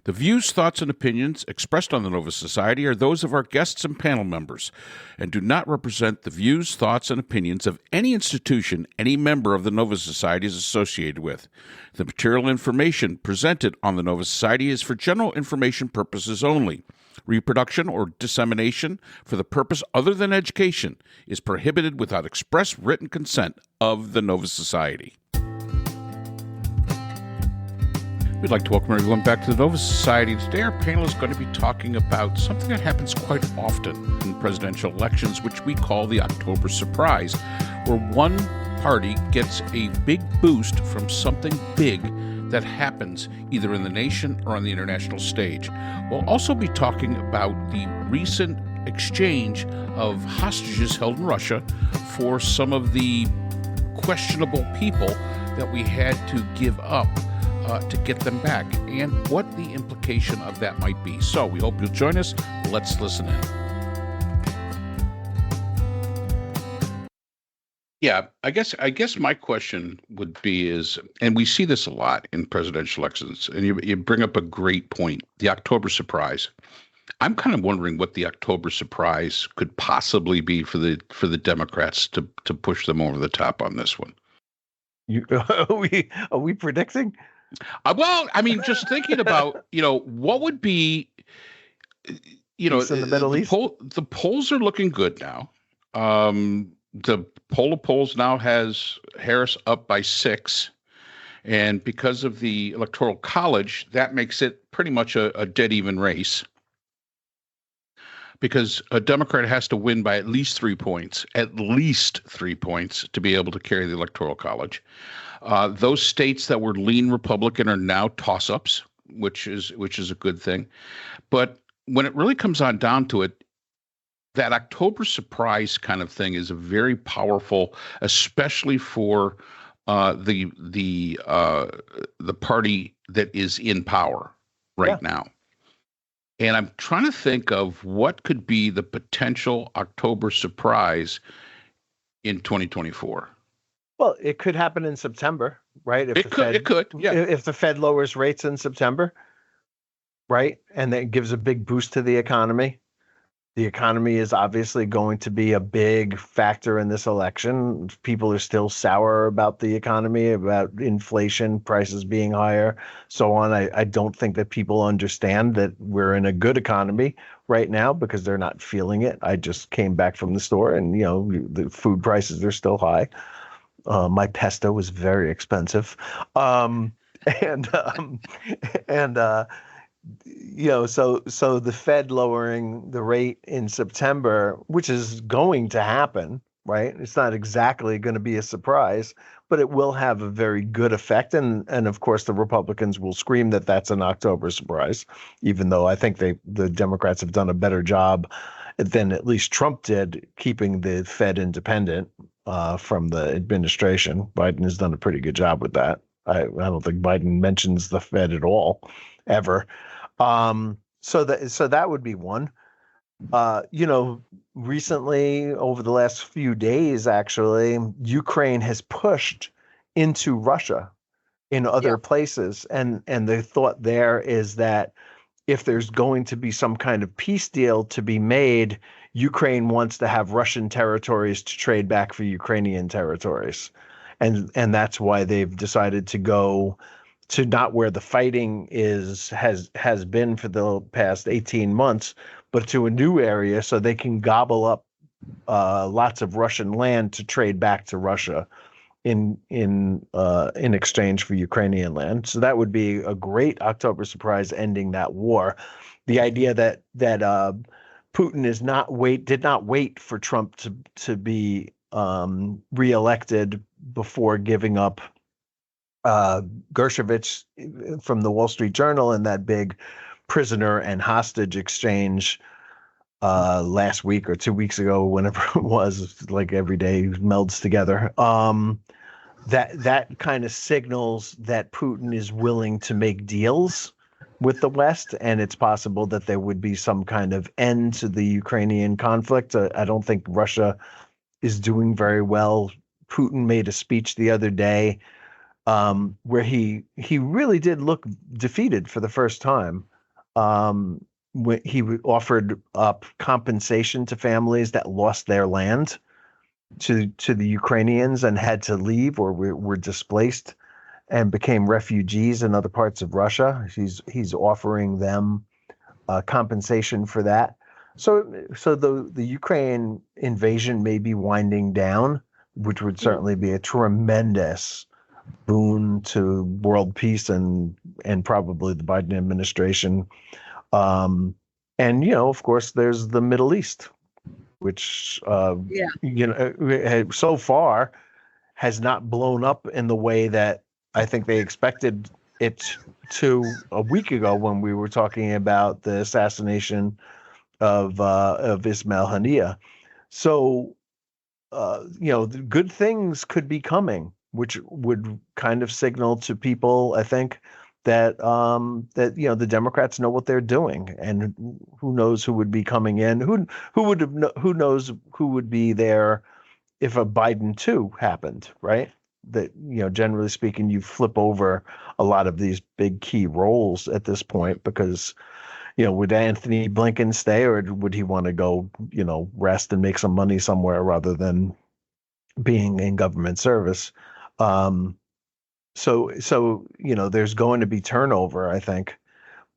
The views, thoughts, and opinions expressed on the Nova Society are those of our guests and panel members and do not represent the views, thoughts, and opinions of any institution any member of the Nova Society is associated with. The material information presented on the Nova Society is for general information purposes only. Reproduction or dissemination for the purpose other than education is prohibited without express written consent of the Nova Society. We'd like to welcome everyone back to the Nova Society. Today our panel is going to be talking about something that happens quite often in presidential elections, which we call the October surprise, where one party gets a big boost from something big that happens either in the nation or on the international stage. We'll also be talking about the recent exchange of hostages held in Russia for some of the questionable people that we had to give up to get them back, and what the implication of that might be. So we hope you'll join us. Let's listen in. Yeah, I guess my question would be is, and we see this a lot in presidential elections, and you bring up a great point, the October surprise. I'm kind of wondering what the October surprise could possibly be for the Democrats to push them over the top on this one. Are we predicting? Well, I mean, just thinking about, what would be, In the Middle East? The polls are looking good now. The poll of polls now has Harris up by 6. And because of the Electoral College, that makes it pretty much a dead even race. Because a Democrat has to win by at least 3 points, to be able to carry the Electoral College. Those states that were lean Republican are now toss-ups, which is a good thing. But when it really comes on down to it, that October surprise kind of thing is a very powerful, especially for the party that is in power right now. And I'm trying to think of what could be the potential October surprise in 2024. Well, it could happen in September, right? It could, yeah. If the Fed lowers rates in September, right, and that gives a big boost to the economy. The economy is obviously going to be a big factor in this election. People are still sour about the economy, about inflation, prices being higher, so on. I don't think that people understand that we're in a good economy right now because they're not feeling it. I just came back from the store and, the food prices are still high. My pesto was very expensive. So the Fed lowering the rate in September, which is going to happen, right? It's not exactly going to be a surprise, but it will have a very good effect. And of course, the Republicans will scream that that's an October surprise, even though I think the Democrats have done a better job than at least Trump did keeping the Fed independent from the administration. Biden has done a pretty good job with that. I don't think Biden mentions the Fed at all, ever. So that would be one. Recently, over the last few days, actually, Ukraine has pushed into Russia in other places. And the thought there is that if there's going to be some kind of peace deal to be made, Ukraine wants to have Russian territories to trade back for Ukrainian territories. And that's why they've decided to go to not where the fighting has been for the past 18 months, but to a new area so they can gobble up lots of Russian land to trade back to Russia in exchange for Ukrainian land. So that would be a great October surprise ending that war. The idea that Putin did not wait for Trump to be reelected before giving up Dershowitz from the Wall Street Journal and that big prisoner and hostage exchange last week or 2 weeks ago, whenever it was, like every day melds together. That kind of signals that Putin is willing to make deals with the West, and it's possible that there would be some kind of end to the Ukrainian conflict. I don't think Russia is doing very well. Putin made a speech the other day where he really did look defeated for the first time. when he offered up compensation to families that lost their land to the Ukrainians and had to leave or were displaced and became refugees in other parts of Russia. He's offering them compensation for that. So the Ukraine invasion may be winding down, which would certainly be a tremendous boon to world peace and probably the Biden administration. And of course, there's the Middle East, which so far has not blown up in the way that I think they expected it to a week ago when we were talking about the assassination of Ismail Haniyeh. So good things could be coming, which would kind of signal to people, I think, that the Democrats know what they're doing, and who knows who would be coming in, who knows who would be there if a Biden 2 happened, right? That generally speaking, you flip over a lot of these big key roles at this point because would Anthony Blinken stay, or would he want to go rest and make some money somewhere rather than being in government service? So there's going to be turnover, I think,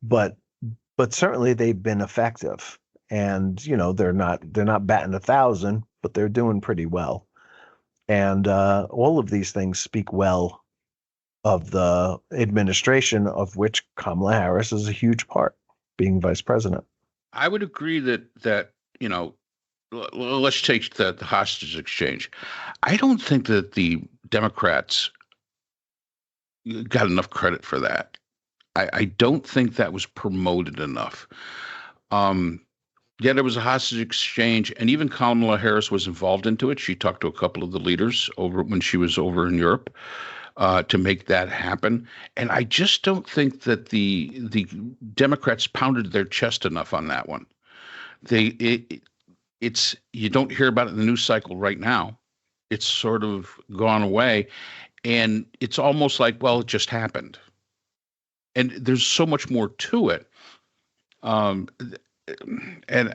but certainly they've been effective, and they're not batting 1,000, but they're doing pretty well, and all of these things speak well of the administration, of which Kamala Harris is a huge part, being vice president. I would agree that let's take the hostage exchange. I don't think that the Democrats got enough credit for that. I don't think that was promoted enough. Yeah, there was a hostage exchange, and even Kamala Harris was involved into it. She talked to a couple of the leaders when she was over in Europe to make that happen. And I just don't think that the Democrats pounded their chest enough on that one. It's you don't hear about it in the news cycle right now. It's sort of gone away. And it's almost like, well, it just happened. And there's so much more to it. And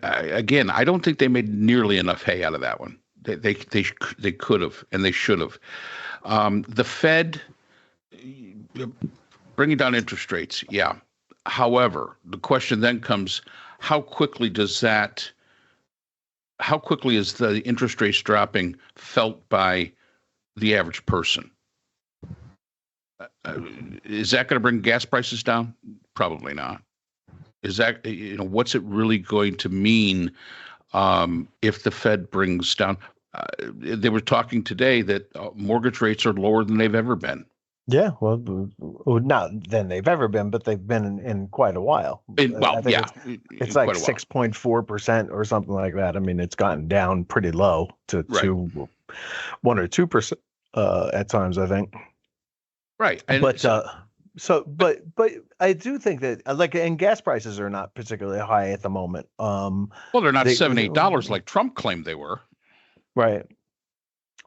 I don't think they made nearly enough hay out of that one. They could have, and they should have. The Fed bringing down interest rates, yeah. However, the question then comes, how quickly is the interest rates dropping felt by the average person? Is that going to bring gas prices down? Probably not. Is that, what's it really going to mean if the Fed brings down? They were talking today that mortgage rates are lower than they've ever been. Yeah, well, not than they've ever been, but they've been in quite a while. It's like 6.4% or something like that. I mean, it's gotten down pretty low to 1 or 2% at times, I think. Right. And but I do think that and gas prices are not particularly high at the moment. Well, they're not $7-8 like Trump claimed they were. Right.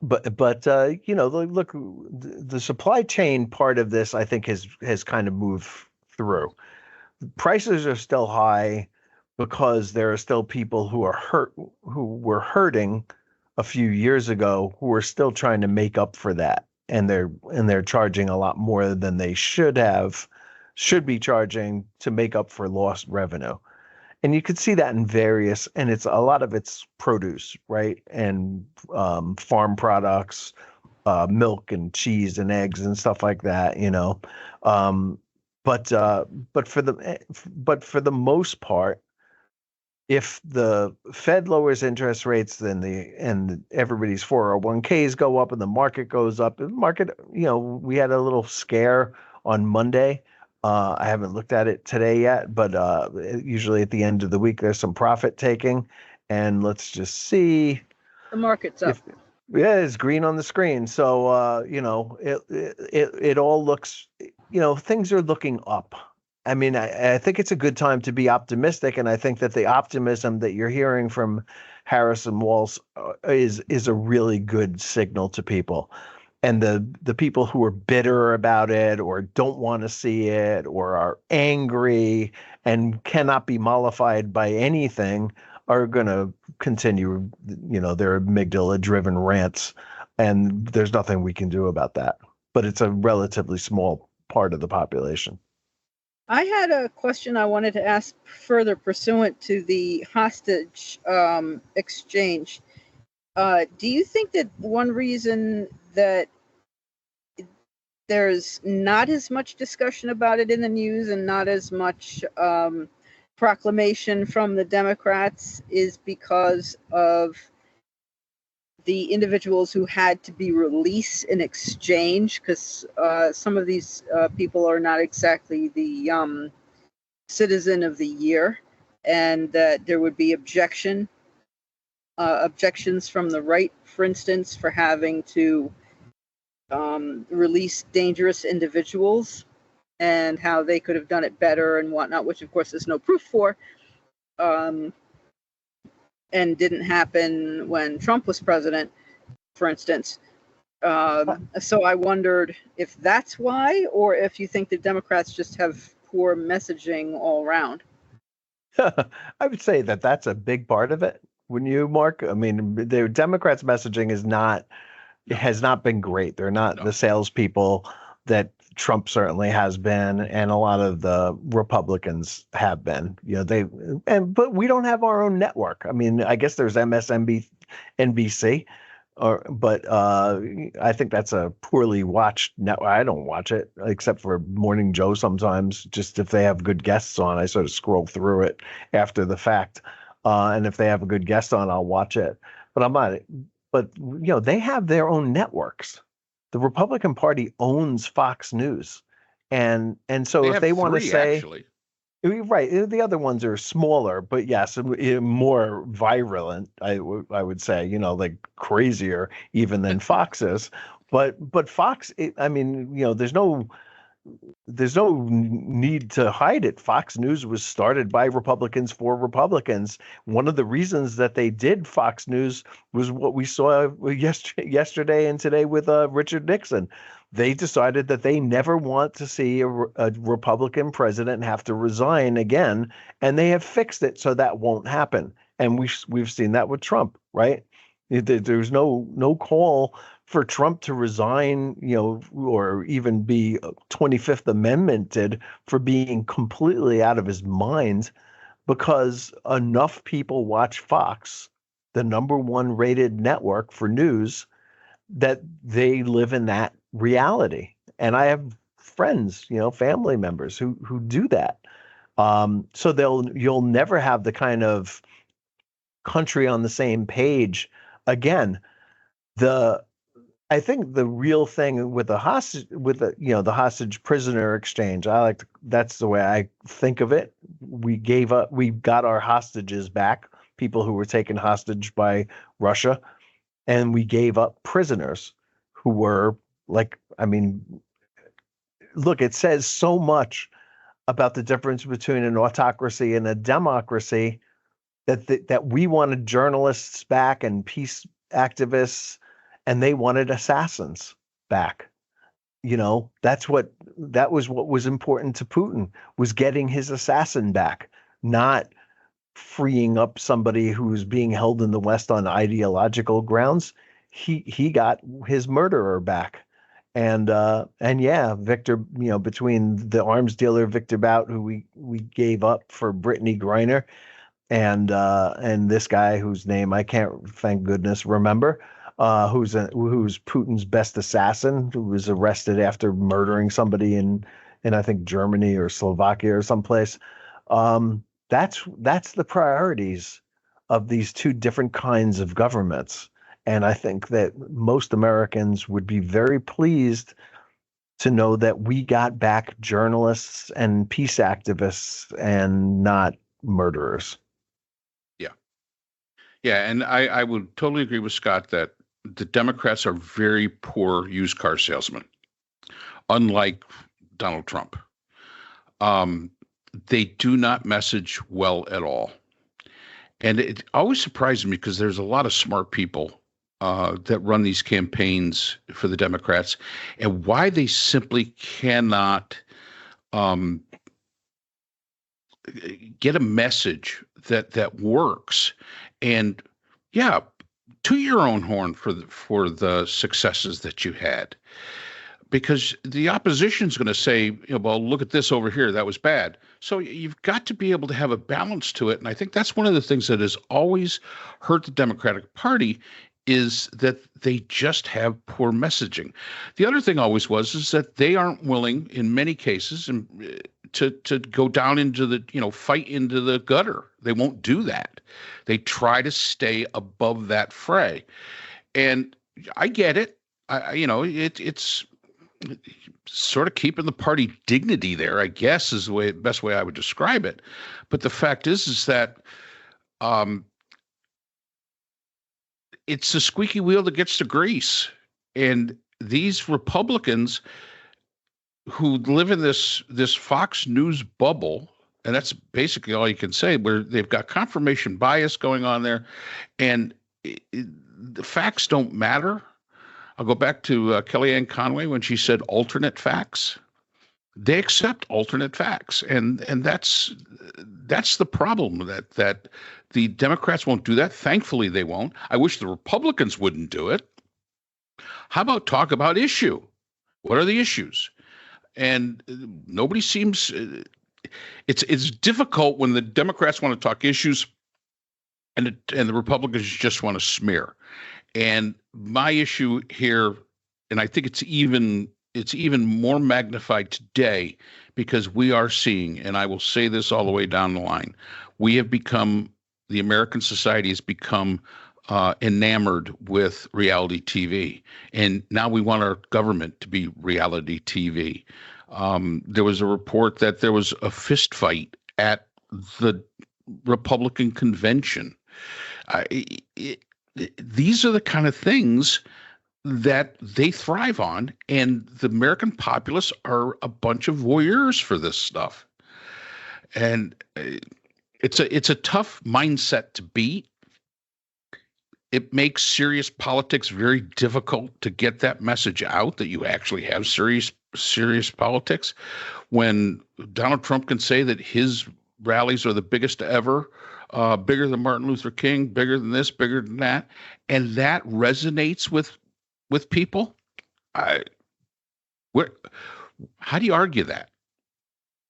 But look, the supply chain part of this, I think, has kind of moved through. Prices are still high because there are still people who were hurting a few years ago who are still trying to make up for that. And they're charging a lot more than they should be charging to make up for lost revenue. And you could see that in and it's a lot of it's produce, right? And farm products, milk and cheese and eggs and stuff like that, But for the most part, if the Fed lowers interest rates, and everybody's 401ks go up and the market goes up. The market, we had a little scare on Monday. I haven't looked at it today yet, but usually at the end of the week there's some profit taking, and let's just see. The market's up. It's green on the screen. So it all looks, things are looking up. I mean, I think it's a good time to be optimistic, and I think that the optimism that you're hearing from Harris and Walz is a really good signal to people. and the people who are bitter about it or don't want to see it or are angry and cannot be mollified by anything are going to continue, their amygdala driven rants, and there's nothing we can do about that. But it's a relatively small part of the population. I had a question I wanted to ask further pursuant to the hostage exchange. Do you think that one reason that there's not as much discussion about it in the news and not as much proclamation from the Democrats is because of the individuals who had to be released in exchange? Because some of these people are not exactly the citizen of the year, and that there would be objections from the right, for instance, for having to release dangerous individuals, and how they could have done it better and whatnot, which of course there's no proof for, and didn't happen when Trump was president, for instance. So I wondered if that's why, or if you think the Democrats just have poor messaging all around. I would say that that's a big part of it. Wouldn't you, Mark? I mean, the Democrats' messaging has not been great. They're not the salespeople that Trump certainly has been, and a lot of the Republicans have been. But we don't have our own network. I mean, I guess there's NBC, but I think that's a poorly watched network. I don't watch it except for Morning Joe sometimes. Just if they have good guests on, I sort of scroll through it after the fact, and if they have a good guest on, I'll watch it. But I'm not. But they have their own networks. The Republican Party owns Fox News, and so if they want to say, actually. Right, the other ones are smaller, but yes, more virulent. I would say, like crazier even than Fox is. But Fox, I mean, there's no need to hide it. Fox News was started by Republicans for Republicans. One of the reasons that they did Fox News was what we saw yesterday and today with Richard Nixon. They decided that they never want to see a Republican president have to resign again, and they have fixed it so that won't happen. And we've seen that with Trump, right? There's no call for Trump to resign, or even be 25th Amendmented for being completely out of his mind, because enough people watch Fox, the #1 rated network for news, that they live in that reality. And I have friends, family members who do that. So you'll never have the kind of country on the same page again. I think the real thing with the hostage prisoner exchange, that's the way I think of it. We got our hostages back, people who were taken hostage by Russia, and we gave up prisoners who were look, it says so much about the difference between an autocracy and a democracy that we wanted journalists back and peace activists, and they wanted assassins back. That was what was important to Putin, was getting his assassin back, not freeing up somebody who's being held in the West on ideological grounds. He got his murderer back. And yeah, Victor, between the arms dealer Victor Bout, who we gave up for Brittany Griner, and this guy whose name I can't, thank goodness, remember, who's Putin's best assassin, who was arrested after murdering somebody in I think Germany or Slovakia or someplace. That's the priorities of these two different kinds of governments. And I think that most Americans would be very pleased to know that we got back journalists and peace activists and not murderers. Yeah, and I would totally agree with Scott that the Democrats are very poor used car salesmen, unlike Donald Trump. They do not message well at all. And it always surprises me because there's a lot of smart people that run these campaigns for the Democrats, and why they simply cannot get a message that works. And yeah, to your own horn for the successes that you had, because the opposition is going to say, well, look at this over here, that was bad. So you've got to be able to have a balance to it. And I think that's one of the things that has always hurt the Democratic Party, is that they just have poor messaging. The other thing always is that they aren't willing, in many cases, to go down into the, fight into the gutter. They won't do that. They try to stay above that fray. And I get it. It's sort of keeping the party dignity there, I guess, is the best way I would describe it. But the fact is that it's the squeaky wheel that gets the grease. And these Republicans who live in this Fox News bubble, and that's basically all you can say, where they've got confirmation bias going on there, and the facts don't matter. I'll go back to Kellyanne Conway when she said alternate facts. They accept alternate facts, and that's the problem, that the Democrats won't do that. Thankfully, they won't. I wish the Republicans wouldn't do it. How about talk about issue? What are the issues? And nobody seems. It's difficult when the Democrats want to talk issues, and the Republicans just want to smear. And my issue here, and I think it's even more magnified today, because we are seeing, and I will say this all the way down the line, the American society has become enamored with reality TV. And now we want our government to be reality TV. There was a report that there was a fist fight at the Republican convention. These are the kind of things that they thrive on, and the American populace are a bunch of voyeurs for this stuff. And it's a tough mindset to beat. It makes serious politics very difficult to get that message out, that you actually have serious politics. When Donald Trump can say that his rallies are the biggest ever, bigger than Martin Luther King, bigger than this, bigger than that, and that resonates with people, how do you argue that?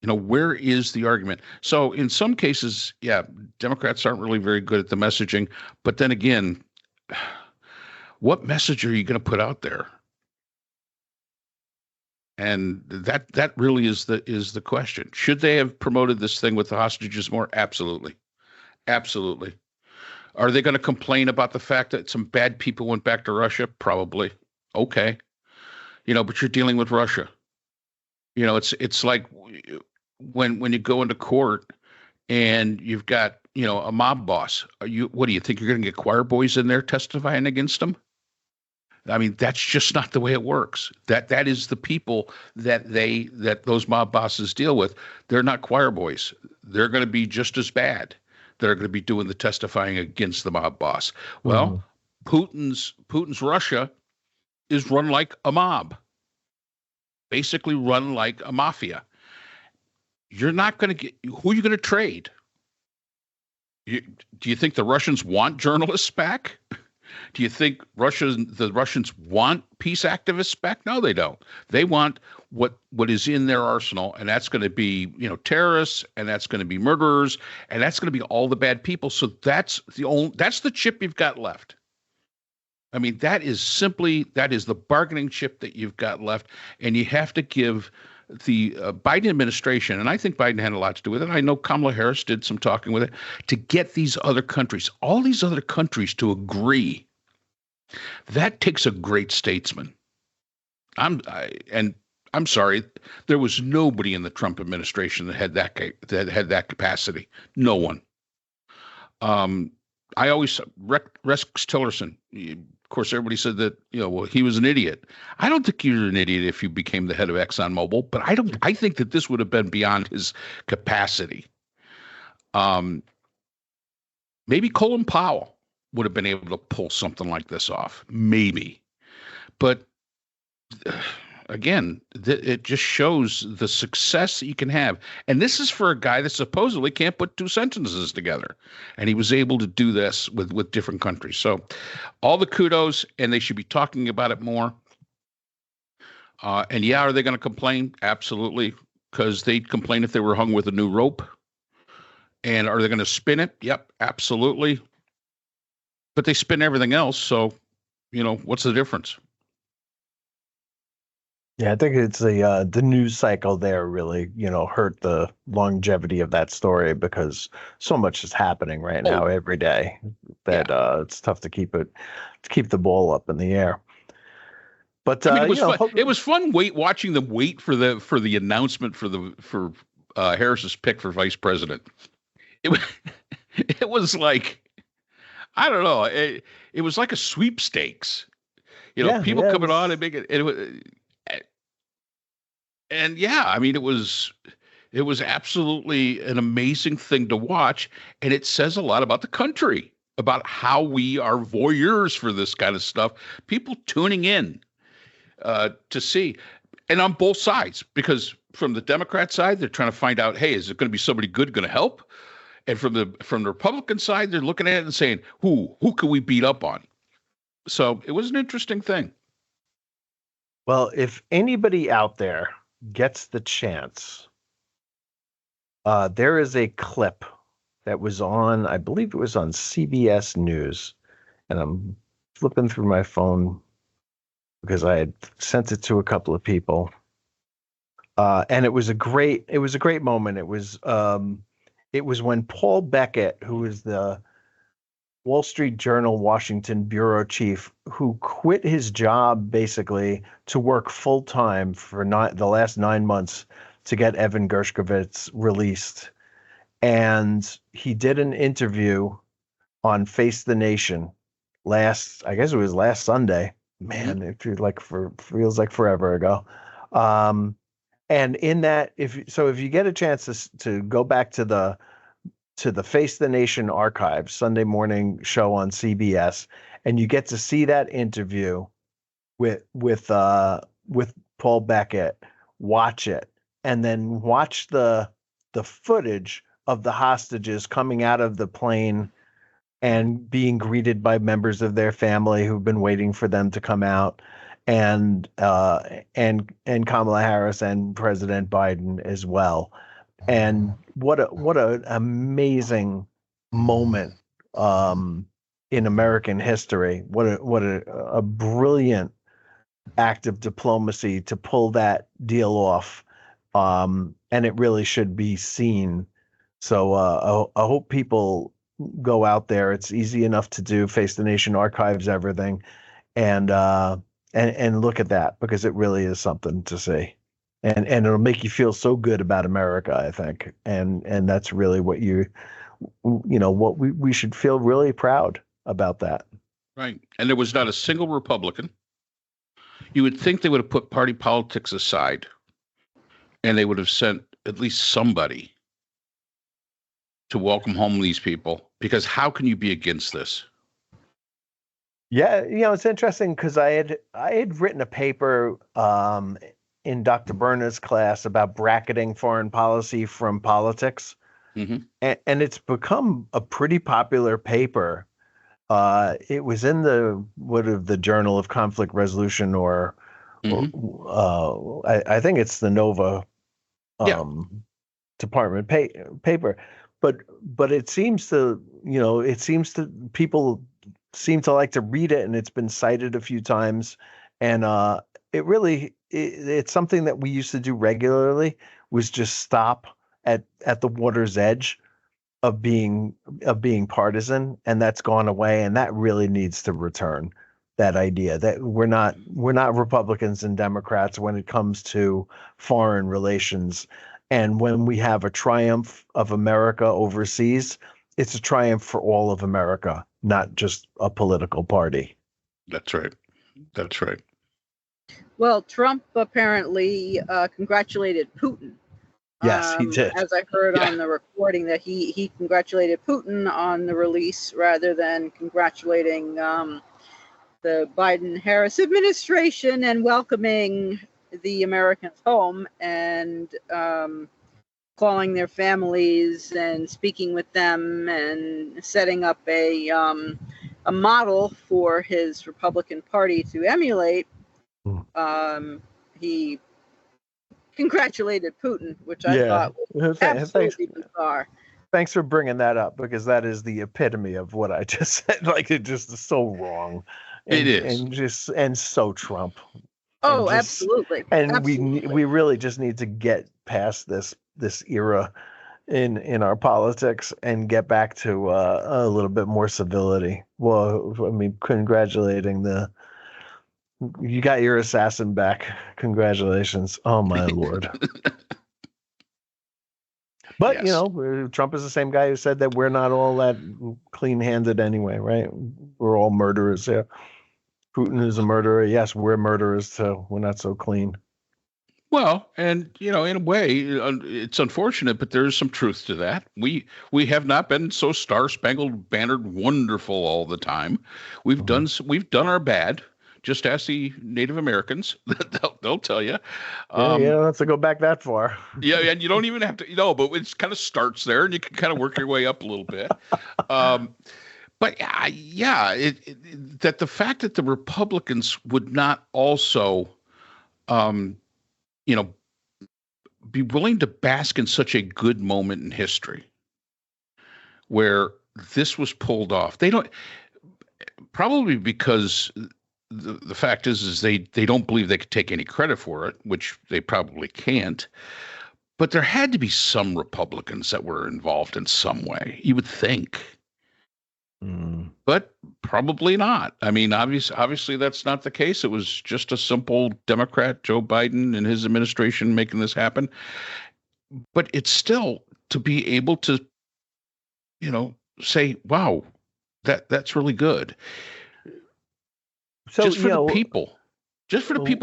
Where is the argument? So in some cases, yeah, Democrats aren't really very good at the messaging. But then again, what message are you going to put out there? And that really is the question. Should they have promoted this thing with the hostages more? Absolutely. Absolutely. Are they going to complain about the fact that some bad people went back to Russia? Probably. Okay. But you're dealing with Russia. It's like when you go into court and you've got, a mob boss. What do you think? You're going to get choir boys in there testifying against them? I mean, that's just not the way it works. That is the people that those mob bosses deal with. They're not choir boys. They're going to be just as bad. They're going to be doing the testifying against the mob boss. Well, Putin's Russia is run like a mob, basically run like a mafia. You're not going to get, who are you going to trade? Do you think the Russians want journalists back? Do you think the Russians want peace activists back? No, they don't. They want what is in their arsenal, and that's going to be, terrorists, and that's going to be murderers, and that's going to be all the bad people. So that's the chip you've got left. I mean, that is the bargaining chip that you've got left, and you have to give the Biden administration, and I think Biden had a lot to do with it. I know Kamala Harris did some talking with it, to get all these other countries to agree. That takes a great statesman. I'm sorry, there was nobody in the Trump administration that had that capacity. No one. I always Rex Tillerson. Of course, everybody said that he was an idiot. I don't think you're an idiot if you became the head of ExxonMobil, but I think that this would have been beyond his capacity. Maybe Colin Powell. would have been able to pull something like this off, maybe. But again, it just shows the success that you can have. And this is for a guy that supposedly can't put two sentences together. And he was able to do this with different countries. So all the kudos, and they should be talking about it more. And yeah, are they going to complain? Absolutely. Because they'd complain if they were hung with a new rope. And are they going to spin it? Yep, absolutely. But they spin everything else. So, what's the difference? Yeah, I think it's the news cycle there really, hurt the longevity of that story because so much is happening right now every day that it's tough to keep the ball up in the air. But it was fun. It was fun watching them wait for the announcement for Harris's pick for vice president. It was like, I don't know. It was like a sweepstakes. People coming on and making it. And yeah, I mean, it was absolutely an amazing thing to watch, and it says a lot about the country, about how we are voyeurs for this kind of stuff. People tuning in to see, and on both sides, because from the Democrat side, they're trying to find out, hey, is it going to be somebody good going to help? And from the Republican side, they're looking at it and saying, who can we beat up on? So it was an interesting thing. Well, if anybody out there gets the chance, there is a clip that was on, I believe it was on CBS News, and I'm flipping through my phone because I had sent it to a couple of people, and it was a great moment. It was when Paul Beckett, who is the Wall Street Journal Washington bureau chief, who quit his job basically to work full time for the last 9 months to get Evan Gershkovich released. And he did an interview on Face the Nation I guess it was last Sunday. Man, it feels like forever ago. And in that, if you get a chance to go back to the Face the Nation archives, Sunday morning show on CBS, and you get to see that interview with Paul Beckett, watch it, and then watch the footage of the hostages coming out of the plane and being greeted by members of their family who've been waiting for them to come out, and Kamala Harris and President Biden as well. And what an amazing moment in American history. What a brilliant act of diplomacy to pull that deal off. And it really should be seen. So I hope people go out there. It's easy enough to do. Face the Nation archives everything, and look at that, because it really is something to see. And it'll make you feel so good about America, I think. And that's really what what we should feel really proud about that. Right. And there was not a single Republican. You would think they would have put party politics aside and they would have sent at least somebody to welcome home these people, because how can you be against this? Yeah, it's interesting because I had written a paper in Dr. Berner's class about bracketing foreign policy from politics. Mm-hmm. And it's become a pretty popular paper. It was in the Journal of Conflict Resolution, or I think it's the Nova department paper. But it seems to, people seem to like to read it, and it's been cited a few times. And it's something that we used to do regularly, was just stop at the water's edge of being partisan, and that's gone away, and that really needs to return. That idea that we're not Republicans and Democrats when it comes to foreign relations. And when we have a triumph of America overseas, it's a triumph for all of America, not just a political party. That's right. That's right. Well, Trump apparently congratulated Putin Yes, he did. As I heard on the recording, that he congratulated Putin on the release rather than congratulating the Biden-Harris administration and welcoming the Americans home and calling their families and speaking with them and setting up a model for his Republican Party to emulate. He congratulated Putin, which I thought was absolutely bizarre. Thanks for bringing that up, because that is the epitome of what I just said. Like, it just is so wrong. It is. And so Trump. Oh, absolutely. And absolutely. we really just need to get past this era in our politics and get back to a little bit more civility. Well, I mean, congratulating you got your assassin back. Congratulations. Oh my Lord. But, yes. You know, Trump is the same guy who said that we're not all that clean-handed anyway, right? We're all murderers here. Putin is a murderer. Yes, we're murderers too. We're not so clean. Well, and, you know, in a way, it's unfortunate, but there is some truth to that. We have not been so star-spangled bannered wonderful all the time. We've done our bad. Just ask the Native Americans; they'll tell you. You don't have to go back that far. Yeah, and you don't even have to. But it kind of starts there, and you can kind of work your way up a little bit. But that the fact that the Republicans would not also, be willing to bask in such a good moment in history, where this was pulled off. They don't, probably because the fact is they don't believe they could take any credit for it, which they probably can't. But there had to be some Republicans that were involved in some way, you would think. But probably not. I mean, obviously that's not the case. It was just a simple Democrat, Joe Biden and his administration making this happen. But it's still to be able to, say, wow, that's really good. So, just for the people,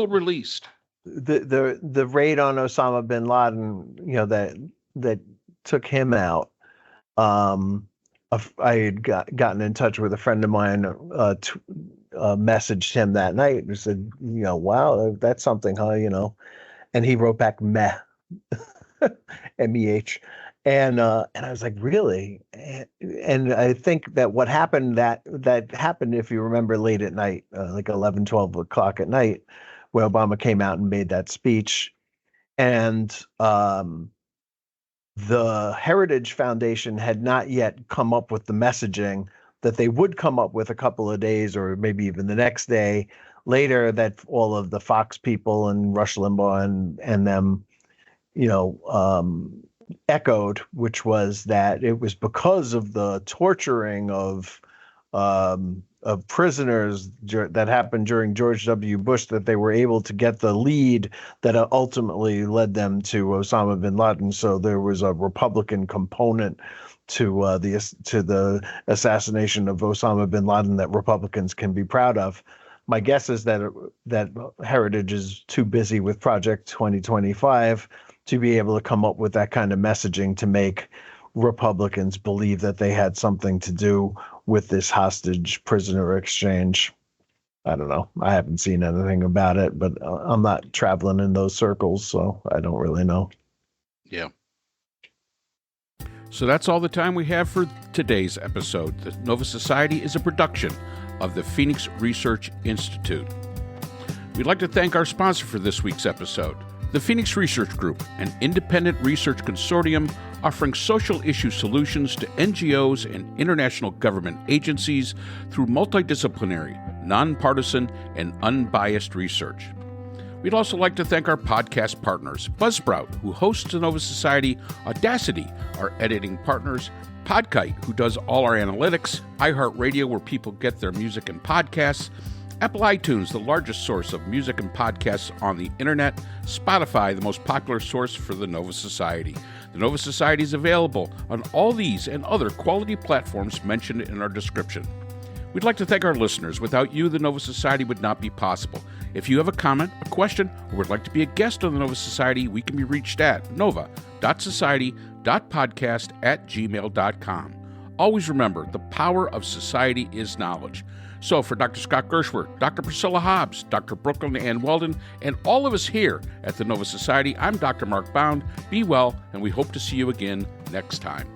released. The raid on Osama bin Laden, that took him out. I had gotten in touch with a friend of mine, messaged him that night and said, wow, that's something, huh? And he wrote back, meh, MEH. And I was like, really? And I think that what happened, that happened, if you remember, late at night, like 11, 12 o'clock at night, where Obama came out and made that speech. And the Heritage Foundation had not yet come up with the messaging that they would come up with a couple of days or maybe even the next day later, that all of the Fox people and Rush Limbaugh and them, echoed, which was that it was because of the torturing of prisoners that happened during George W. Bush that they were able to get the lead that ultimately led them to Osama bin Laden. So there was a Republican component to the assassination of Osama bin Laden that Republicans can be proud of. My guess is that Heritage is too busy with Project 2025 to be able to come up with that kind of messaging to make Republicans believe that they had something to do with this hostage prisoner exchange. I don't know. I haven't seen anything about it, but I'm not traveling in those circles, so I don't really know. Yeah. So that's all the time we have for today's episode. The Nova Society is a production of the Phoenix Research Institute. We'd like to thank our sponsor for this week's episode, the Phoenix Research Group, an independent research consortium offering social issue solutions to NGOs and international government agencies through multidisciplinary, nonpartisan, and unbiased research. We'd also like to thank our podcast partners, Buzzsprout, who hosts the Nova Society, Audacity, our editing partners, Podkite, who does all our analytics, iHeartRadio, where people get their music and podcasts, Apple iTunes, the largest source of music and podcasts on the internet, Spotify, the most popular source for the Nova Society. The Nova Society is available on all these and other quality platforms mentioned in our description. We'd like to thank our listeners. Without you, the Nova Society would not be possible. If you have a comment, a question, or would like to be a guest on the Nova Society, we can be reached at nova.society.podcast@gmail.com. Always remember, the power of society is knowledge. So for Dr. Scott Gershworth, Dr. Priscilla Hobbs, Dr. Brooklyn Ann Weldon, and all of us here at the Nova Society, I'm Dr. Mark Bound. Be well, and we hope to see you again next time.